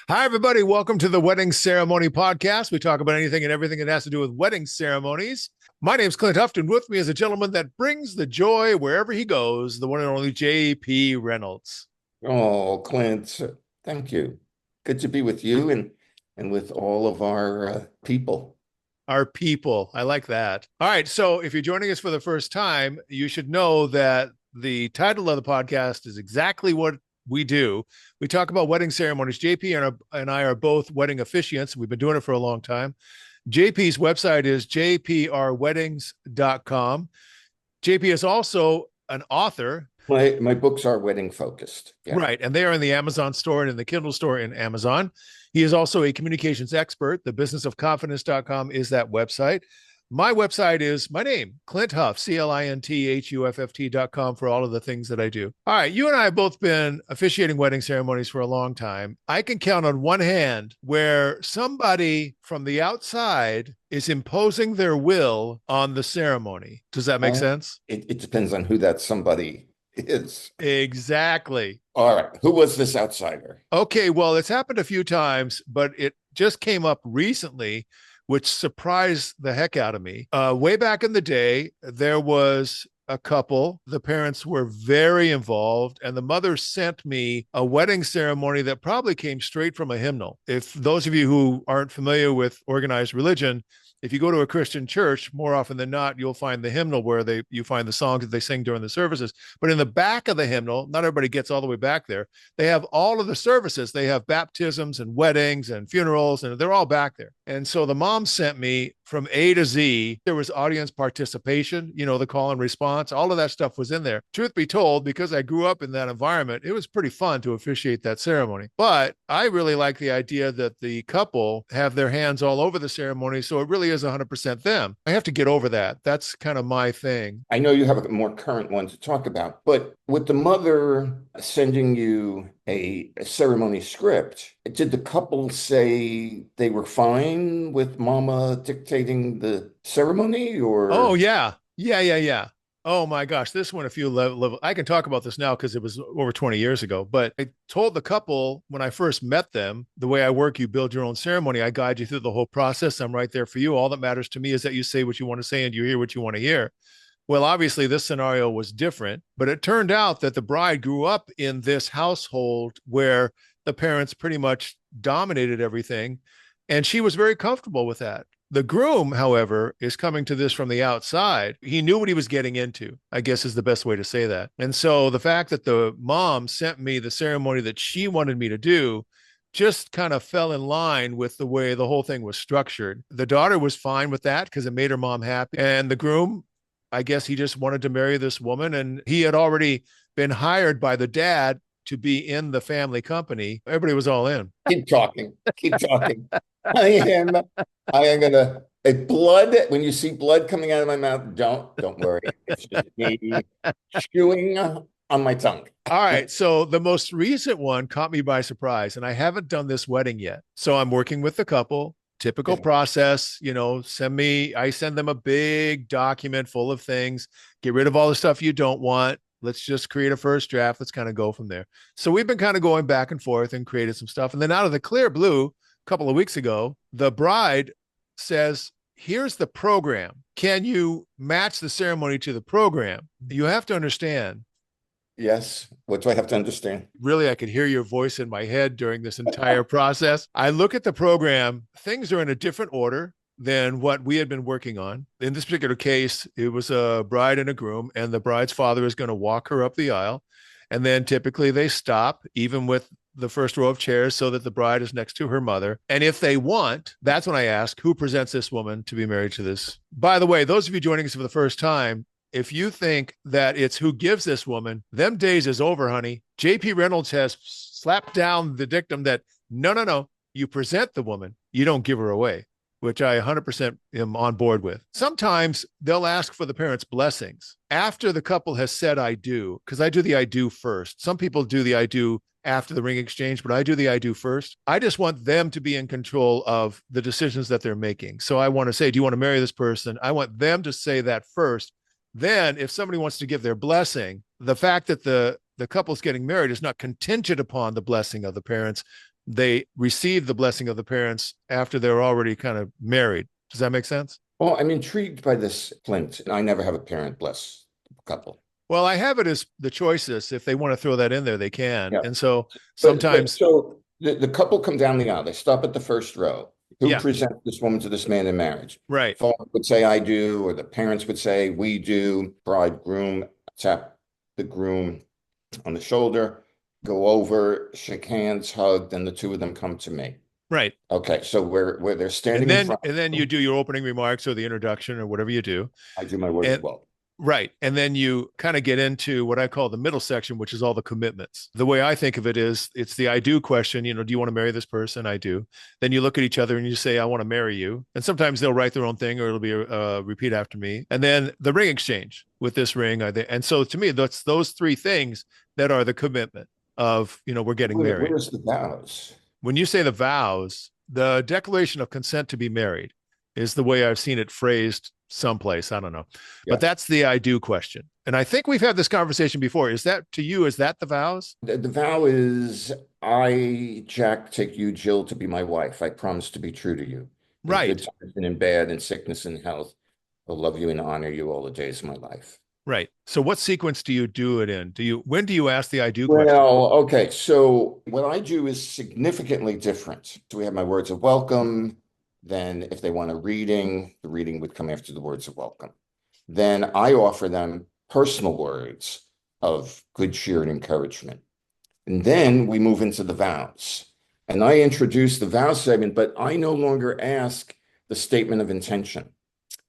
Hi, everybody. Welcome to the Wedding Ceremony Podcast. We talk about anything and everything that has to do with wedding ceremonies. My name's Clint Hufton. With me is a gentleman that brings the joy wherever he goes, the one and only JP Reynolds. Oh, Clint, thank you. Good to be with you and with all of our people. Our people. I like that. All right. So if you're joining us for the first time, you should know that the title of the podcast is exactly what we do. We talk about wedding ceremonies. JP and I are both wedding officiants. We've been doing it for a long time. JP's website is jprweddings.com. JP is also an author. My books are wedding focused. Yeah. Right. And they are in the Amazon store and in the Kindle store in Amazon. He is also a communications expert. The businessofconfidence.com is that website. My website is my name, Clint Huff, CLINTHUFFT.com for all of the things that I do. All right. You and I have both been officiating wedding ceremonies for a long time. I can count on one hand where somebody from the outside is imposing their will on the ceremony. Does that make Uh, sense? it depends on who that somebody is. Exactly. All right. Who was this outsider? Okay, well, it's happened a few times, but it just came up recently, which surprised the heck out of me. Way back in the day, there was a couple. The parents were very involved, and the mother sent me a wedding ceremony that probably came straight from a hymnal. If those of you who aren't familiar with organized religion, if you go to a Christian church, more often than not, you'll find the hymnal where you find the songs that they sing during the services. But in the back of the hymnal, not everybody gets all the way back there. They have all of the services. They have baptisms and weddings and funerals, and they're all back there. And so the mom sent me from A to Z. There was audience participation, the call and response, all of that stuff was in there. Truth be told, because I grew up in that environment, it was pretty fun to officiate that ceremony. But I really like the idea that the couple have their hands all over the ceremony. So it really is 100% them. I have to get over that. That's kind of my thing. I know you have a more current one to talk about, but with the mother sending you a ceremony script, did the couple say they were fine with mama dictating the ceremony Oh, or? yeah. Yeah, yeah, yeah. Oh my gosh, this went a few level. I can talk about this now because it was over 20 years ago. But I told the couple when I first met them, the way I work, you build your own ceremony. I guide you through the whole process. I'm right there for you. All that matters to me is that you say what you want to say and you hear what you want to hear. Well, obviously, this scenario was different, but it turned out that the bride grew up in this household where the parents pretty much dominated everything. And she was very comfortable with that. The groom, however, is coming to this from the outside. He knew what he was getting into, I guess is the best way to say that. And so the fact that the mom sent me the ceremony that she wanted me to do just kind of fell in line with the way the whole thing was structured. The daughter was fine with that because it made her mom happy. And the groom, I guess he just wanted to marry this woman, and he had already been hired by the dad to be in the family company. Everybody was all in. Keep talking. Keep talking. I am I am gonna blood when you see blood coming out of my mouth, don't worry. It's just me chewing on my tongue. All right. So the most recent one caught me by surprise, and I haven't done this wedding yet. So I'm working with the couple. Typical Yeah. process, I send them a big document full of things. Get rid of all the stuff you don't want. Let's just create a first draft. Let's kind of go from there. So we've been kind of going back and forth and created some stuff. And then out of the clear blue, a couple of weeks ago, the bride says, here's the program. Can you match the ceremony to the program? You have to understand. Yes. What do I have to understand? Really, I could hear your voice in my head during this entire process. I look at the program, things are in a different order than what we had been working on. In this particular case, it was a bride and a groom, and the bride's father is going to walk her up the aisle. And then typically they stop, even with the first row of chairs, so that the bride is next to her mother. And if they want, that's when I ask, who presents this woman to be married to this? By the way, those of you joining us for the first time, if you think that it's who gives this woman, them days is over, honey. JP Reynolds has slapped down the dictum that no, no, no, you present the woman, you don't give her away, which I 100% am on board with. Sometimes they'll ask for the parents' blessings after the couple has said I do, because I do the I do first. Some people do the I do after the ring exchange, but I do the I do first. I just want them to be in control of the decisions that they're making. So I want to say, do you want to marry this person? I want them to say that first. Then if somebody wants to give their blessing, the fact that the couple's getting married is not contingent upon the blessing of the parents. they receive the blessing of the parents after they're already kind of married. Does that make sense? Well, I'm intrigued by this, Clint. I never have a parent bless a couple. Well, I have it as the choices. If they want to throw that in there, they can. Yeah. And so But sometimes, so the couple come down the aisle. They stop at the first row. Who yeah, presents this woman to this man in marriage? right, Father would say, I do, or the parents would say, we do. Bridegroom tap the groom on the shoulder, go over, shake hands, hug, then the two of them come to me. right. Okay, so where they're standing And in then front, and then you do your opening remarks or the introduction or whatever you do. I do my words And of welcome. right. And then you kind of get into what I call the middle section, which is all the commitments. The way I think of it is it's the I do question, do you want to marry this person? I do. Then you look at each other and you say, I want to marry you. And sometimes they'll write their own thing or it'll be a repeat after me. And then the ring exchange with this ring. And so to me, that's those three things that are the commitment of, we're getting married. Where's the vows? When you say the vows, the declaration of consent to be married is the way I've seen it phrased someplace. I don't know. Yeah. But that's the I do question. And I think we've had this conversation before. Is that to you? Is that the vows? The vow is, I, Jack, take you, Jill, to be my wife. I promise to be true to you. In good Right. times and in bad, in sickness and health. I'll love you and honor you all the days of my life. Right. So what sequence do you do it in? When do you ask the I do question? Well, okay. So what I do is significantly different. So we have my words of welcome. Then if they want a reading, the reading would come after the words of welcome. Then I offer them personal words of good cheer and encouragement. And then we move into the vows. And I introduce the vow segment, but I no longer ask the statement of intention.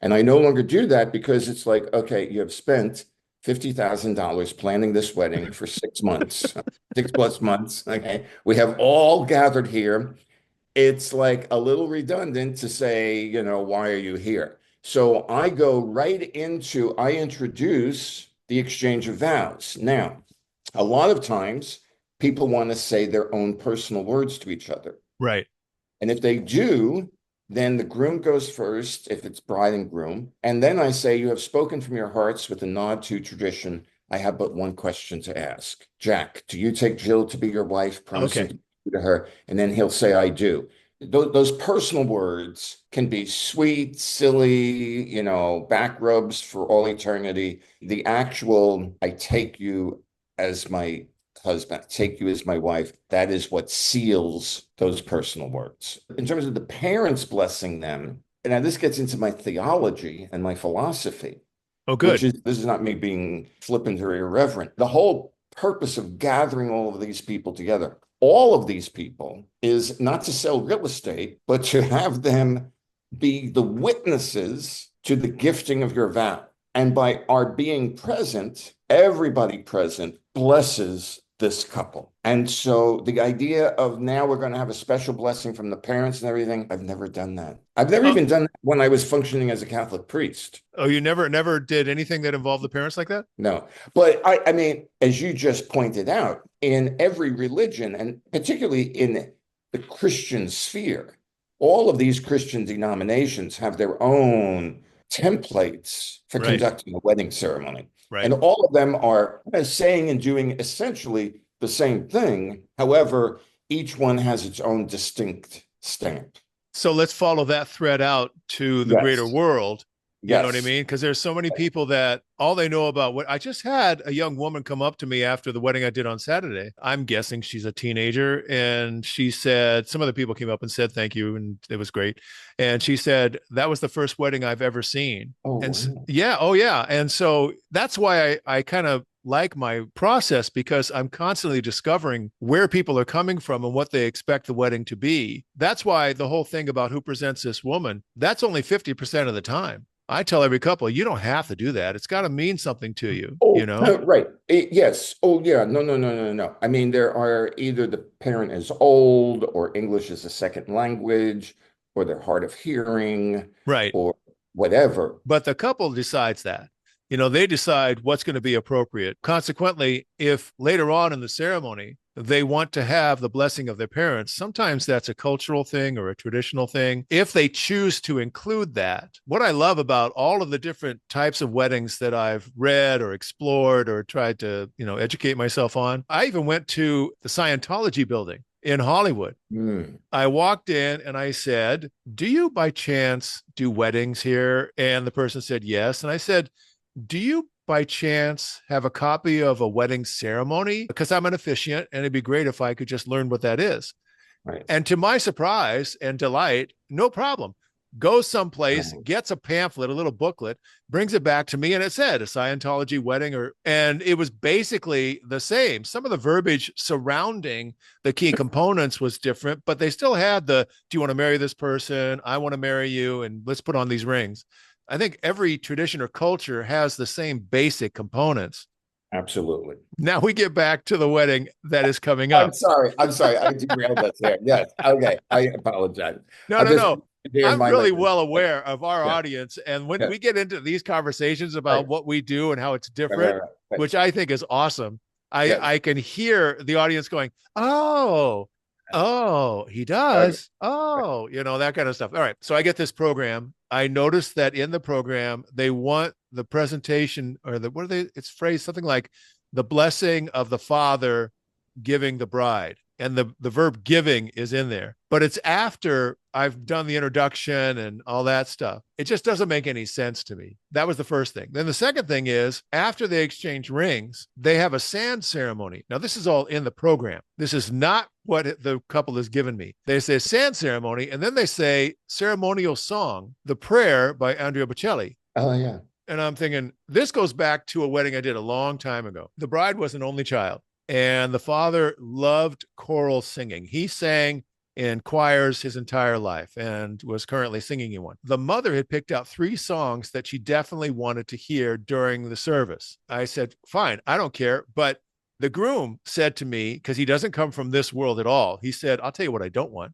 And I no longer do that because it's like, okay, you have spent $50,000 planning this wedding for 6 months, 6+ months. Okay. We have all gathered here. It's like a little redundant to say, why are you here? So I go right into, I introduce the exchange of vows. Now, a lot of times people want to say their own personal words to each other. Right. And if they do, then the groom goes first, if it's bride and groom. And then I say, you have spoken from your hearts with a nod to tradition. I have but one question to ask. Jack, do you take Jill to be your wife, promising Okay. to be to her? And then he'll say, I do. Those personal words can be sweet, silly, back rubs for all eternity. The actual, I take you as my husband, take you as my wife, that is what seals those personal words. In terms of the parents blessing them, and now this gets into my theology and my philosophy, Oh, good. this is not me being flippant or irreverent. The whole purpose of gathering all of these people together, all of these people, is not to sell real estate, but to have them be the witnesses to the gifting of your vow. And by our being present, everybody present blesses this couple. And so the idea of now we're going to have a special blessing from the parents and everything, I've never done that. I've never even done that when I was functioning as a Catholic priest. Oh, you never did anything that involved the parents like that? No. But I mean, as you just pointed out, in every religion, and particularly in the Christian sphere, all of these Christian denominations have their own templates for Right. conducting a wedding ceremony. Right. And all of them are saying and doing essentially the same thing. However, each one has its own distinct stamp. So let's follow that thread out to the greater Yes. world. You know what I Yes. mean? Because there's so many people that all they know about what I just had a young woman come up to me after the wedding I did on Saturday. I'm guessing she's a teenager. And she said, some other people came up and said, thank you. And it was great. And she said, that was the first wedding I've ever seen. Oh, And wow. yeah. Oh, yeah. And so that's why I kind of like my process, because I'm constantly discovering where people are coming from and what they expect the wedding to be. That's why the whole thing about who presents this woman, that's only 50% of the time. I tell every couple, you don't have to do that. It's got to mean something to you, Oh, you know? right. Yes. Oh, yeah. No. I mean, there are either the parent is old or English is a second language or they're hard of hearing Right. or whatever. But the couple decides that. They decide what's going to be appropriate. Consequently, if later on in the ceremony, they want to have the blessing of their parents, sometimes that's a cultural thing or a traditional thing. If they choose to include that, what I love about all of the different types of weddings that I've read or explored or tried to, educate myself on, I even went to the Scientology building in Hollywood. Mm. I walked in and I said, "Do you by chance do weddings here?" And the person said, "Yes." And I said, "Do you by chance have a copy of a wedding ceremony? Because I'm an officiant and it'd be great if I could just learn what that is." Right. And to my surprise and delight, no problem. Goes someplace, Oh, gets a pamphlet, a little booklet, brings it back to me, and it said a Scientology wedding, and it was basically the same. Some of the verbiage surrounding the key components was different, but they still had the "Do you want to marry this person? I want to marry you, and let's put on these rings." I think every tradition or culture has the same basic components. absolutely. Now we get back to the wedding that is coming I'm up. sorry. I'm sorry. I derailed us there. Yes. Okay. I apologize. No, I no, just no. there in I'm my really language. well aware of our Yeah. audience. And when Yeah. we get into these conversations Right. about what we do and how it's Right. Right. different, Right. Right. which I think is awesome, Yes. I can hear the audience going, "Oh, oh, he Okay. does. Oh," that kind of stuff. All right. So I get this program. I noticed that in the program, they want the presentation or what are they? It's phrased something like the blessing of the father giving the bride. And the verb giving is in there, but it's after I've done the introduction and all that stuff. It just doesn't make any sense to me. That was the first thing. Then the second thing is after they exchange rings, they have a sand ceremony. Now, this is all in the program. This is not what the couple has given me. They say sand ceremony, and then they say ceremonial song, the prayer by Andrea Bocelli. Oh yeah. And I'm thinking, this goes back to a wedding I did a long time ago. The bride was an only child, and the father loved choral singing. He sang in choirs his entire life and was currently singing in one. The mother had picked out 3 songs that she definitely wanted to hear during the service. I said, fine, I don't care. But the groom said to me, because he doesn't come from this world at all, he said, I'll tell you what I don't want.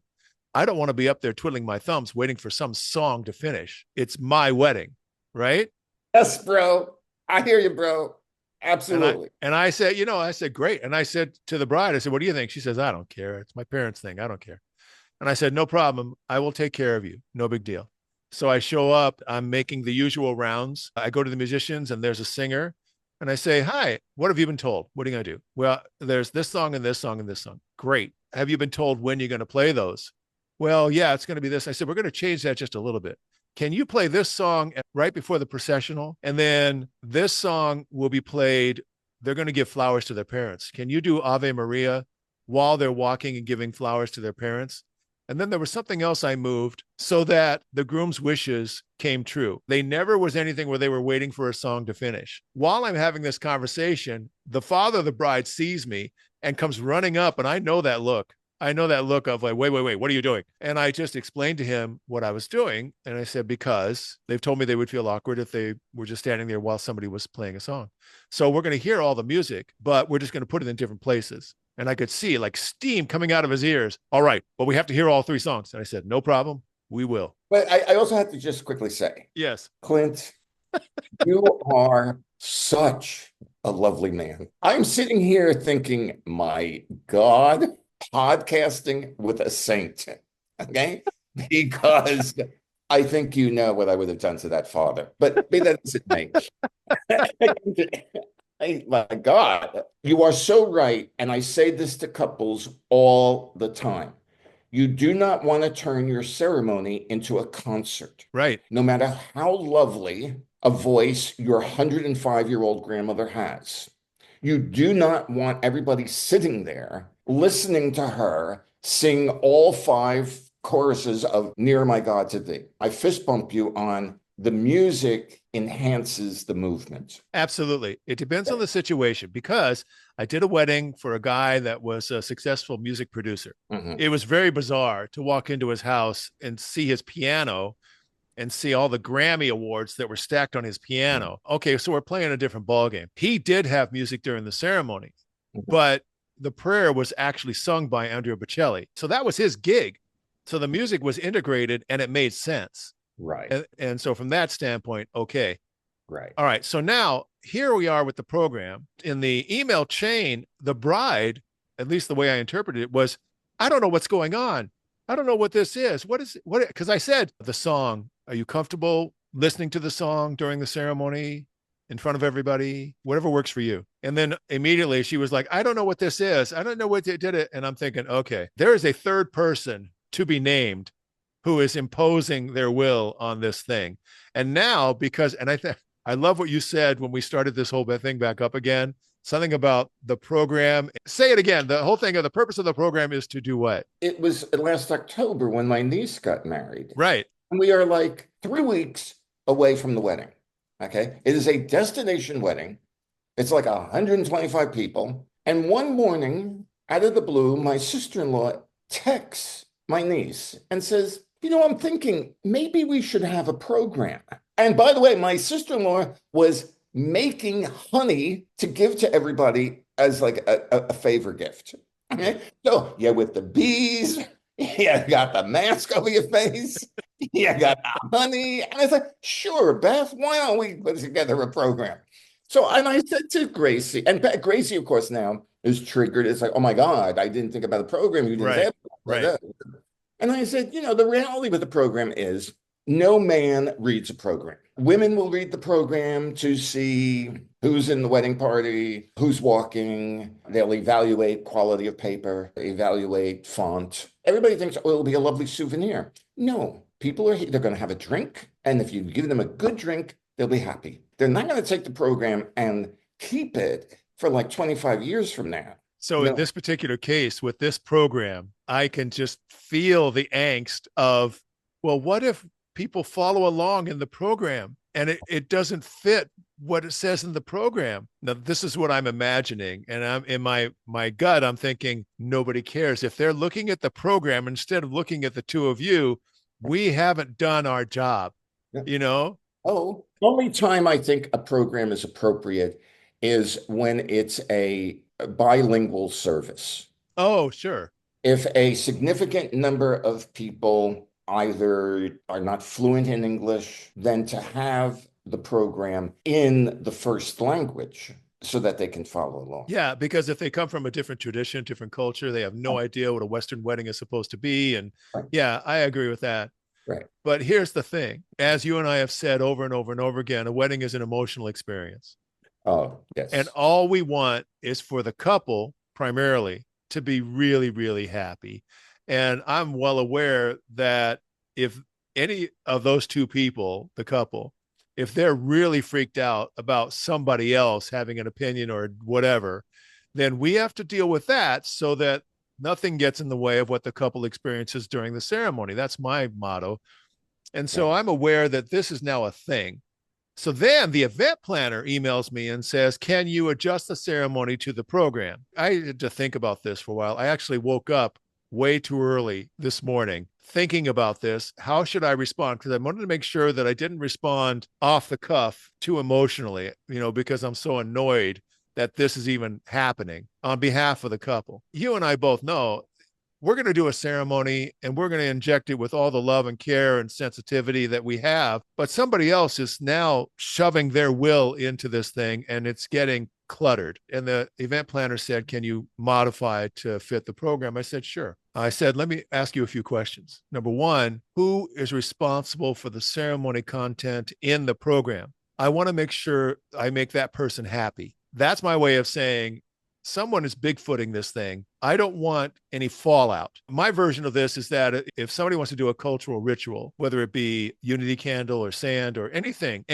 I don't want to be up there twiddling my thumbs waiting for some song to finish. It's my wedding, right? Yes, bro. I hear you, bro. And I Absolutely. and I said, I said, great. And I said to the bride, I said, what do you think? She says, I don't care. It's my parents' thing. I don't care. And I said, no problem. I will take care of you. No big deal. So I show up. I'm making the usual rounds. I go to the musicians and there's a singer. And I say, hi, what have you been told? What are you going to do? Well, there's this song and this song and this song. Great. Have you been told when you're going to play those? Well, yeah, it's going to be this. I said, we're going to change that just a little bit. Can you play this song right before the processional? And then this song will be played. They're going to give flowers to their parents. Can you do Ave Maria while they're walking and giving flowers to their parents? And then there was something else I moved so that the groom's wishes came true. They never was anything where they were waiting for a song to finish. While I'm having this conversation, the father of the bride sees me and comes running up, and I know that look. I know that look of like, wait, what are you doing? And I just explained to him what I was doing. And I said, because they've told me they would feel awkward if they were just standing there while somebody was playing a song. So we're going to hear all the music, but we're just going to put it in different places. And I could see like steam coming out of his ears. All right, but we have to hear all 3 songs. And I said, no problem. We will. But I also have to just quickly say, Yes. Clint, you are such a lovely man. I'm sitting here thinking, my God, podcasting with a saint. Okay? Because I think you know what I would have done to that father. But be that as it may. My God, you are so right. And I say this to couples all the time. You do not want to turn your ceremony into a concert. Right. No matter how lovely a voice your 105-year-old grandmother has, you do not want everybody sitting there listening to her sing all 5 choruses of Near My God to Thee. I fist bump you on the music enhances the movement. Absolutely. It depends on the situation because I did a wedding for a guy that was a successful music producer. Mm-hmm. It was very bizarre to walk into his house and see his piano and see all the Grammy awards that were stacked on his piano. Mm-hmm. Okay, so we're playing a different ballgame. He did have music during the ceremony, mm-hmm. but the prayer was actually sung by Andrea Bocelli. So that was his gig. So the music was integrated and it made sense. Right. And so from that standpoint, okay. Right. All right. So now here we are with the program. In the email chain, the bride, at least the way I interpreted it, was, I don't know what's going on. I don't know what this is. What is what? Because I said the song, are you comfortable listening to the song during the ceremony? in front of everybody, whatever works for you. And then immediately she was like, I don't know what this is. I don't know what they did it. And I'm thinking, okay, there is a third person to be named who is imposing their will on this thing. And now, because, and I love what you said when we started this whole thing back up again, something about the program. Say it again. The whole thing of the purpose of the program is to do what? It was last October when my niece got married. Right. And we are like 3 weeks away from the wedding. Okay. It is a destination wedding. It's like 125 people. And one morning, out of the blue, my sister-in-law texts my niece and says, I'm thinking maybe we should have a program. And by the way, my sister-in-law was making honey to give to everybody as like a favor gift. Okay. So yeah, with the bees, yeah, got the mask over your face. Yeah, got the honey. And I said, sure, Beth, why don't we put together a program? So, and I said to Gracie, and Gracie, of course, now is triggered. It's like, oh my God, I didn't think about the program. You didn't say right. And I said, the reality with the program is no man reads a program. Women will read the program to see who's in the wedding party, who's walking. They'll evaluate quality of paper, evaluate font. Everybody thinks, oh, it'll be a lovely souvenir. No, they're going to have a drink. And if you give them a good drink, they'll be happy. They're not going to take the program and keep it for like 25 years from now. So in this particular case, with this program, I can just feel the angst of, well, what if people follow along in the program and it doesn't fit what it says in the program? Now, this is what I'm imagining. And I'm in my gut, I'm thinking nobody cares. If they're looking at the program instead of looking at the two of you, we haven't done our job, Oh, only time I think a program is appropriate is when it's a bilingual service. Oh, sure. If a significant number of people either are not fluent in English, then to have the program in the first language so that they can follow along. Yeah, because if they come from a different tradition, different culture, they have no idea what a Western wedding is supposed to be. And yeah, I agree with that. Right. But here's the thing. As you and I have said over and over and over again, a wedding is an emotional experience. Oh, yes. And all we want is for the couple primarily to be really, really happy. And I'm well aware that if any of those two people, the couple, if they're really freaked out about somebody else having an opinion or whatever, then we have to deal with that so that nothing gets in the way of what the couple experiences during the ceremony. That's my motto. And so I'm aware that this is now a thing. So then the event planner emails me and says, can you adjust the ceremony to the program? I had to think about this for a while. I actually woke up way too early this morning thinking about this. How should I respond? Because I wanted to make sure that I didn't respond off the cuff too emotionally, because I'm so annoyed that this is even happening on behalf of the couple. You and I both know we're going to do a ceremony and we're going to inject it with all the love and care and sensitivity that we have. But somebody else is now shoving their will into this thing and it's getting cluttered. And the event planner said, can you modify it to fit the program? I said, sure. I said, let me ask you a few questions. Number one, who is responsible for the ceremony content in the program? I want to make sure I make that person happy. That's my way of saying someone is Bigfooting this thing. I don't want any fallout. My version of this is that if somebody wants to do a cultural ritual, whether it be unity candle or sand or anything,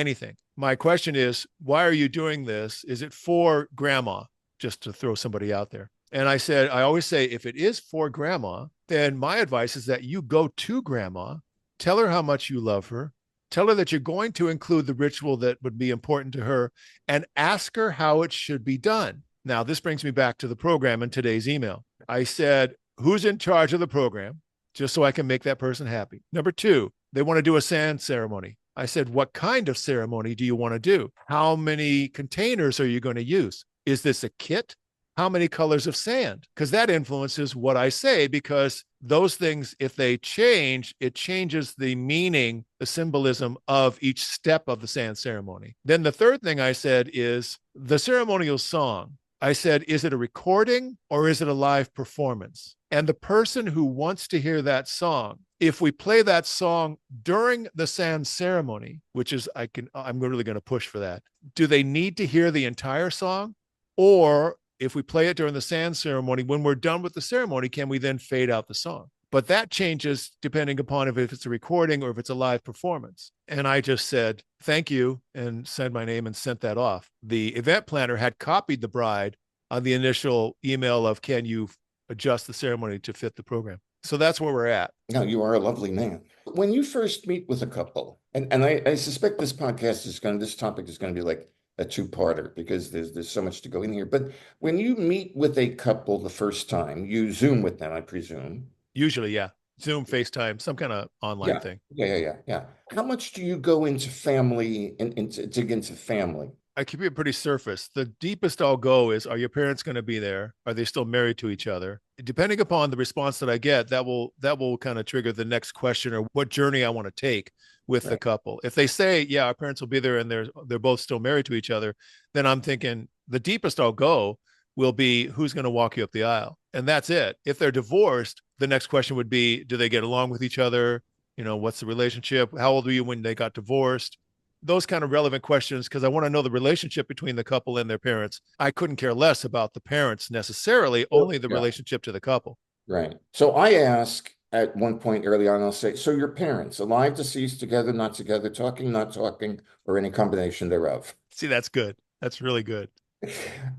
my question is, why are you doing this? Is it for grandma? Just to throw somebody out there. And I said, I always say, if it is for grandma, then my advice is that you go to grandma, tell her how much you love her, tell her that you're going to include the ritual that would be important to her, and ask her how it should be done. Now, this brings me back to the program in today's email. I said, who's in charge of the program? Just so I can make that person happy. Number two, they want to do a sand ceremony. I said, what kind of ceremony do you want to do? How many containers are you going to use? Is this a kit? How many colors of sand? Because that influences what I say, because those things, if they change, it changes the meaning, the symbolism of each step of the sand ceremony. Then the third thing I said is the ceremonial song. I said, is it a recording or is it a live performance? And the person who wants to hear that song, If we play that song during the sand ceremony, which is I'm really going to push for that. Do they need to hear the entire song? Or if we play it during the sand ceremony, when we're done with the ceremony, can we then fade out the song? But that changes depending upon if it's a recording or if it's a live performance. And I just said, thank you, and said my name and sent that off. The event planner had copied the bride on the initial email of, can you adjust the ceremony to fit the program? So that's where we're at. No, you are a lovely man. When you first meet with a couple, and I suspect this this topic is going to be like a two-parter because there's so much to go in here. But when you meet with a couple the first time, you Zoom with them, I presume. Usually, yeah. Zoom, FaceTime, some kind of online thing. Yeah. How much do you go into family and into family? I keep it pretty surface. The deepest I'll go is, are your parents going to be there? Are they still married to each other? Depending upon the response that I get, that will kind of trigger the next question or what journey I want to take with the couple. If they say, yeah, our parents will be there and they're both still married to each other, then I'm thinking the deepest I'll go will be, who's going to walk you up the aisle? And that's it. If they're divorced, the next question would be, do they get along with each other? You know, what's the relationship? How old were you when they got divorced? Those kind of relevant questions, because I want to know the relationship between the couple and their parents. I couldn't care less about the parents necessarily, only the relationship to the couple. Right. So I ask at one point early on, I'll say, so your parents, alive, deceased, together, not together, talking, not talking, or any combination thereof? See, that's good. That's really good.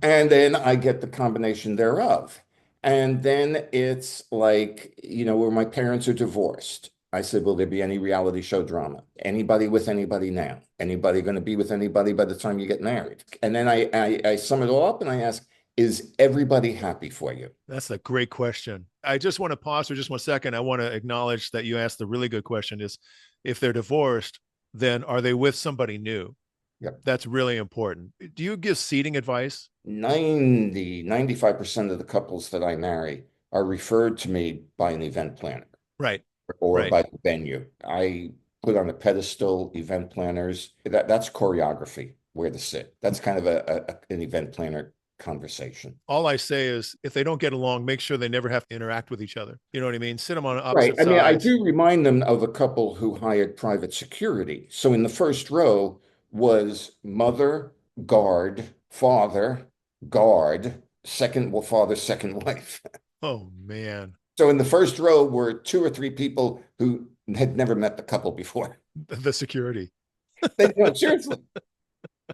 And then I get the combination thereof. And then it's like, where my parents are divorced. I said, will there be any reality show drama? Anybody with anybody now? Anybody going to be with anybody by the time you get married? And then I sum it all up and I ask, is everybody happy for you? That's a great question. I just want to pause for just 1 second. I want to acknowledge that you asked the really good question is, if they're divorced, then are they with somebody new? Yep. That's really important. Do you give seating advice? 95% of the couples that I marry are referred to me by an event planner. Right. Or by the venue. I put on a pedestal event planners. That's choreography, where to sit. That's kind of an event planner conversation. All I say is, if they don't get along, make sure they never have to interact with each other. You know what I mean? Sit them on opposite sides. I mean, I do remind them of a couple who hired private security. So in the first row was mother, guard, father, guard, second father, second wife. Oh, man. So in the first row were 2 or 3 people who had never met the couple before. The security. No, seriously.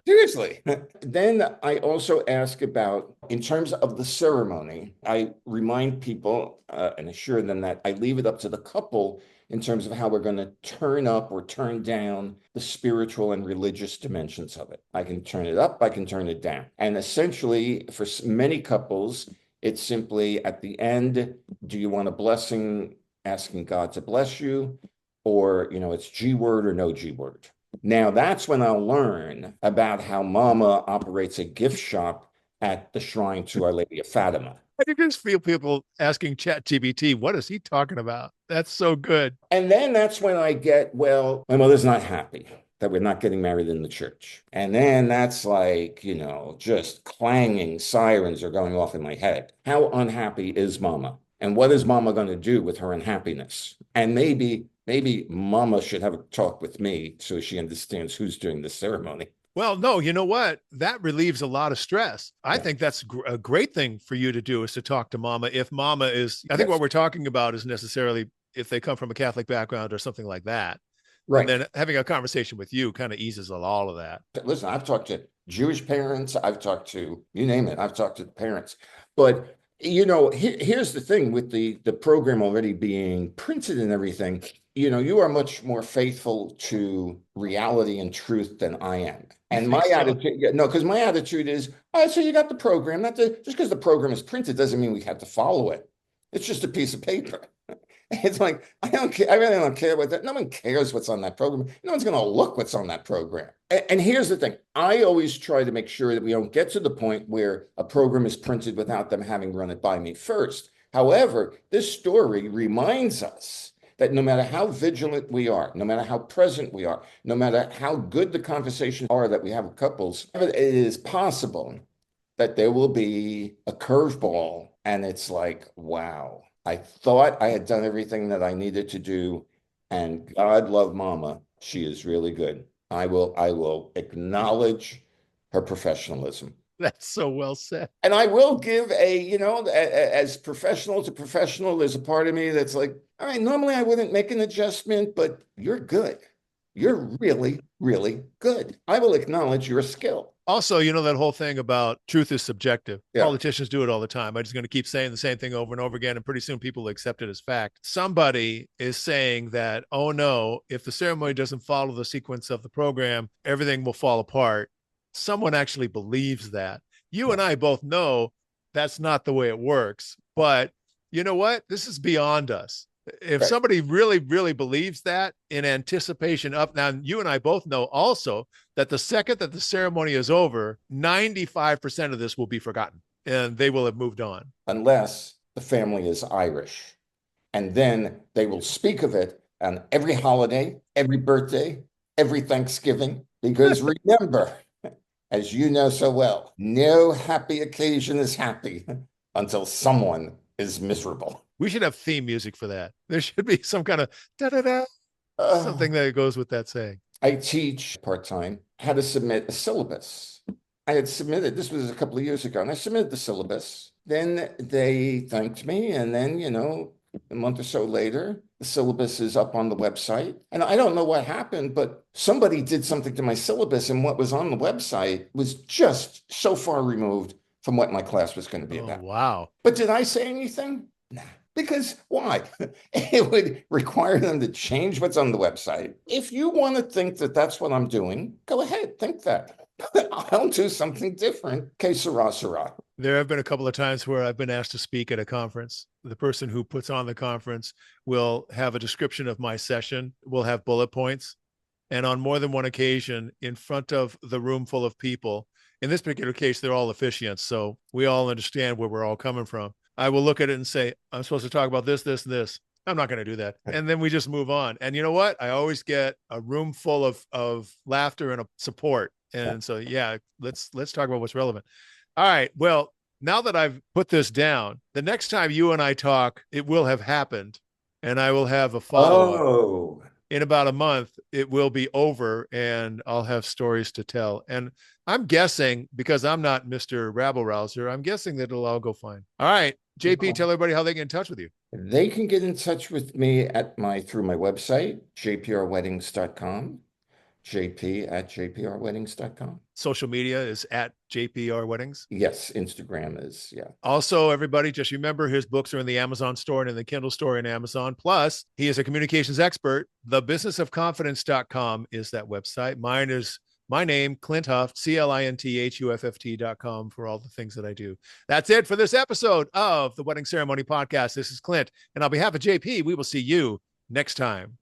Seriously. Then I also ask about, in terms of the ceremony, I remind people and assure them that I leave it up to the couple in terms of how we're going to turn up or turn down the spiritual and religious dimensions of it. I can turn it up, I can turn it down. And essentially, for many couples, it's simply at the end, do you want a blessing, asking God to bless you? Or, it's G word or no G word. Now, that's when I'll learn about how Mama operates a gift shop at the shrine to Our Lady of Fatima. I can just feel people asking ChatGPT, what is he talking about? That's so good. And then that's when I get, well, my mother's not happy that we're not getting married in the church. And then that's like, just clanging sirens are going off in my head. How unhappy is Mama? And what is Mama going to do with her unhappiness? And maybe Mama should have a talk with me so she understands who's doing the ceremony. Well, no, you know what? That relieves a lot of stress. I think that's a great thing for you to do, is to talk to Mama. If Mama is, I think what we're talking about is necessarily if they come from a Catholic background or something like that. Right. And then having a conversation with you kind of eases all of that. Listen, I've talked to Jewish parents. I've talked to, you name it. I've talked to the parents. But, here's the thing with the program already being printed and everything. You are much more faithful to reality and truth than I am. And my attitude, because my attitude is, all right, so you got the program. Just because the program is printed doesn't mean we have to follow it. It's just a piece of paper. It's like, I don't care. I really don't care what that. No one cares what's on that program. No one's going to look what's on that program. And here's the thing. I always try to make sure that we don't get to the point where a program is printed without them having run it by me first. However, this story reminds us that no matter how vigilant we are, no matter how present we are, no matter how good the conversations are that we have with couples, it is possible that there will be a curveball and it's like, wow, I thought I had done everything that I needed to do, and God love Mama. She is really good. I will acknowledge her professionalism. That's so well said. And I will give as professional to professional, there's a part of me that's like, all right, normally I wouldn't make an adjustment, but you're good. You're really, really good. I will acknowledge your skill. Also, you know, that whole thing about truth is subjective. Yeah, Politicians do it all the time. I'm just going to keep saying the same thing over and over again, and pretty soon people will accept it as fact. Somebody is saying that, oh no, if the ceremony doesn't follow the sequence of the program, everything will fall apart. Someone actually believes that. You yeah, and I both know that's not the way it works. But you know what? This is beyond us. If right. somebody really, really believes that in anticipation of, now you and I both know also that the second that the ceremony is over, 95% of this will be forgotten and they will have moved on. Unless the family is Irish. And then they will speak of it on every holiday, every birthday, every Thanksgiving. Because remember, as you know so well, no happy occasion is happy until someone is miserable. We should have theme music for that. There should be some kind of da da da, Uh, something that goes with that saying. I teach part-time how to submit a syllabus. I had submitted, this was a couple of years ago, and I submitted the syllabus. Then they thanked me, and then, a month or so later, the syllabus is up on the website. And I don't know what happened, but somebody did something to my syllabus, and what was on the website was just so far removed from what my class was going to be Oh, about. wow. But did I say anything? Nah. Because why? It would require them to change what's on the website. If you want to think that that's what I'm doing, go ahead, think that. I'll do something different. Que sera, sera. There have been a couple of times where I've been asked to speak at a conference. The person who puts on the conference will have a description of my session, will have bullet points. And on more than one occasion, in front of the room full of people, in this particular case, they're all officiants. So we all understand where we're all coming from. I will look at it and say, I'm supposed to talk about this, this, and this. I'm not going to do that. And then we just move on. And you know what? I always get a room full of laughter and support. And so, yeah, let's talk about what's relevant. All right. Well, now that I've put this down, the next time you and I talk, it will have happened and I will have a follow up. Oh, In about a month, it will be over and I'll have stories to tell. And I'm guessing, because I'm not Mr. Rabble Rouser, I'm guessing that it'll all go fine. All right. JP, tell everybody how they get in touch with you. they can get in touch with me through my website, jprweddings.com, jp@jprweddings.com. Social media is at JPR Weddings. Yes, Instagram is, yeah. Also, everybody, just remember his books are in the Amazon store and in the Kindle store in Amazon. Plus, he is a communications expert. Thebusinessofconfidence.com is that website. Mine is my name, Clint Huff, CLINTHUFFT.com for all the things that I do. That's it for this episode of the Wedding Ceremony Podcast. This is Clint. And on behalf of JP, we will see you next time.